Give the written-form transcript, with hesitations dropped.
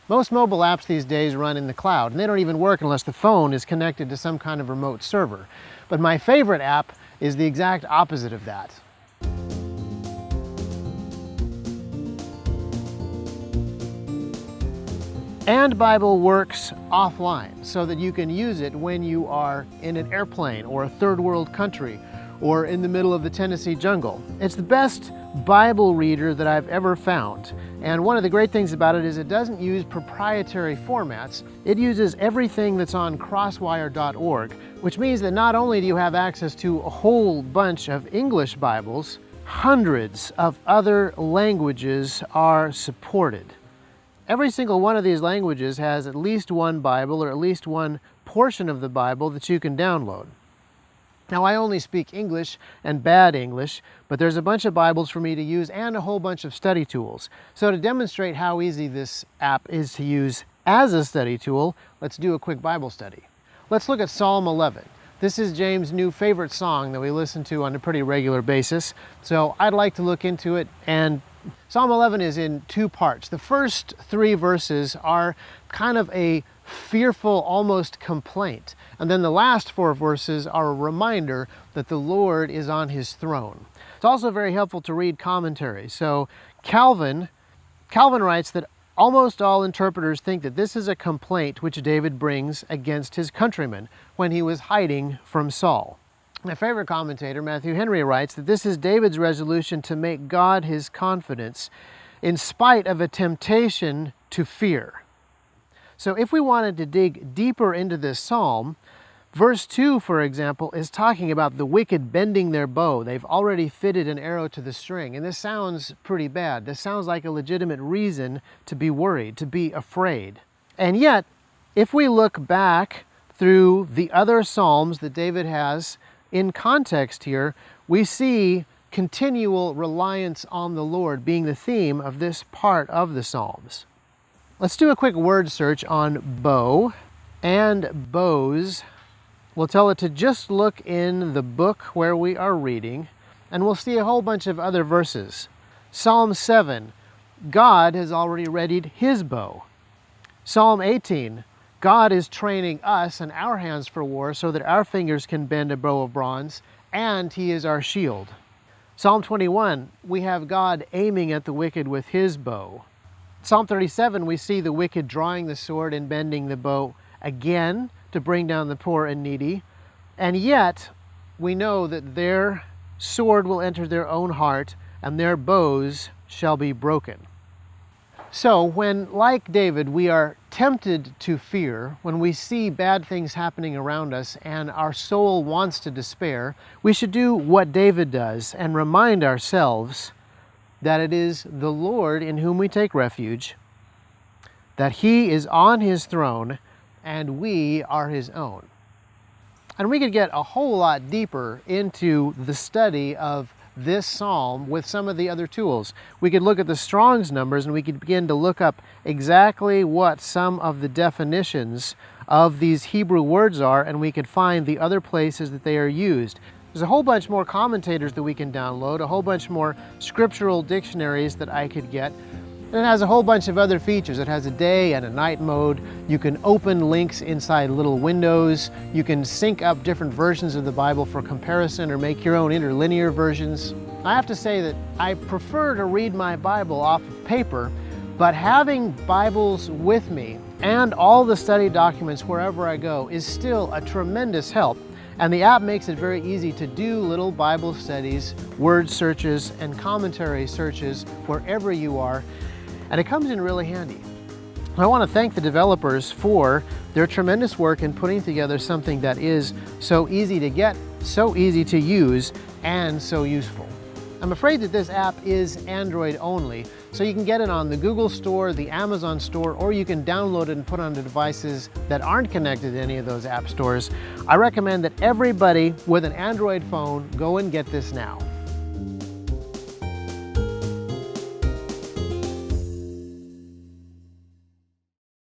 Most mobile apps these days run in the cloud, and they don't even work unless the phone is connected to some kind of remote server. But my favorite app is the exact opposite of that. AndBible works offline so that you can use it when you are in an airplane or a third world country or in the middle of the Tennessee jungle. It's the best Bible reader that I've ever found. And one of the great things about it is it doesn't use proprietary formats. It uses everything that's on crosswire.org, which means that not only do you have access to a whole bunch of English Bibles, hundreds of other languages are supported. Every single one of these languages has at least one Bible or at least one portion of the Bible that you can download. Now, I only speak English and bad English, but there's a bunch of Bibles for me to use and a whole bunch of study tools. So to demonstrate how easy this app is to use as a study tool, let's do a quick Bible study. Let's look at Psalm 11. This is James' new favorite song that we listen to on a pretty regular basis. So I'd like to look into it, and Psalm 11 is in two parts. The first 3 verses are kind of a fearful, almost complaint. And then the last 4 verses are a reminder that the Lord is on his throne. It's also very helpful to read commentary. So Calvin writes that almost all interpreters think that this is a complaint which David brings against his countrymen when he was hiding from Saul. My favorite commentator, Matthew Henry, writes that this is David's resolution to make God his confidence in spite of a temptation to fear. So if we wanted to dig deeper into this psalm, verse 2, for example, is talking about the wicked bending their bow. They've already fitted an arrow to the string, and this sounds pretty bad. This sounds like a legitimate reason to be worried, to be afraid. And yet, if we look back through the other psalms that David has in context here, we see continual reliance on the Lord being the theme of this part of the Psalms. Let's do a quick word search on bow and bows. We'll tell it to just look in the book where we are reading, and we'll see a whole bunch of other verses. Psalm 7, God has already readied his bow. Psalm 18, God is training us and our hands for war so that our fingers can bend a bow of bronze, and he is our shield. Psalm 21, we have God aiming at the wicked with his bow. Psalm 37, we see the wicked drawing the sword and bending the bow again to bring down the poor and needy. And yet, we know that their sword will enter their own heart and their bows shall be broken. So when, like David, we are tempted to fear, when we see bad things happening around us and our soul wants to despair, we should do what David does and remind ourselves that it is the Lord in whom we take refuge, that he is on his throne, and we are his own. And we could get a whole lot deeper into the study of this psalm with some of the other tools. We could look at the Strong's numbers and we could begin to look up exactly what some of the definitions of these Hebrew words are, and we could find the other places that they are used. There's a whole bunch more commentators that we can download, a whole bunch more scriptural dictionaries that I could get. And it has a whole bunch of other features. It has a day and a night mode. You can open links inside little windows. You can sync up different versions of the Bible for comparison or make your own interlinear versions. I have to say that I prefer to read my Bible off of paper, but having Bibles with me and all the study documents wherever I go is still a tremendous help. And the app makes it very easy to do little Bible studies, word searches, and commentary searches wherever you are. And it comes in really handy. I want to thank the developers for their tremendous work in putting together something that is so easy to get, so easy to use, and so useful. I'm afraid that this app is Android only, so you can get it on the Google Store, the Amazon Store, or you can download it and put it on the devices that aren't connected to any of those app stores. I recommend that everybody with an Android phone go and get this now.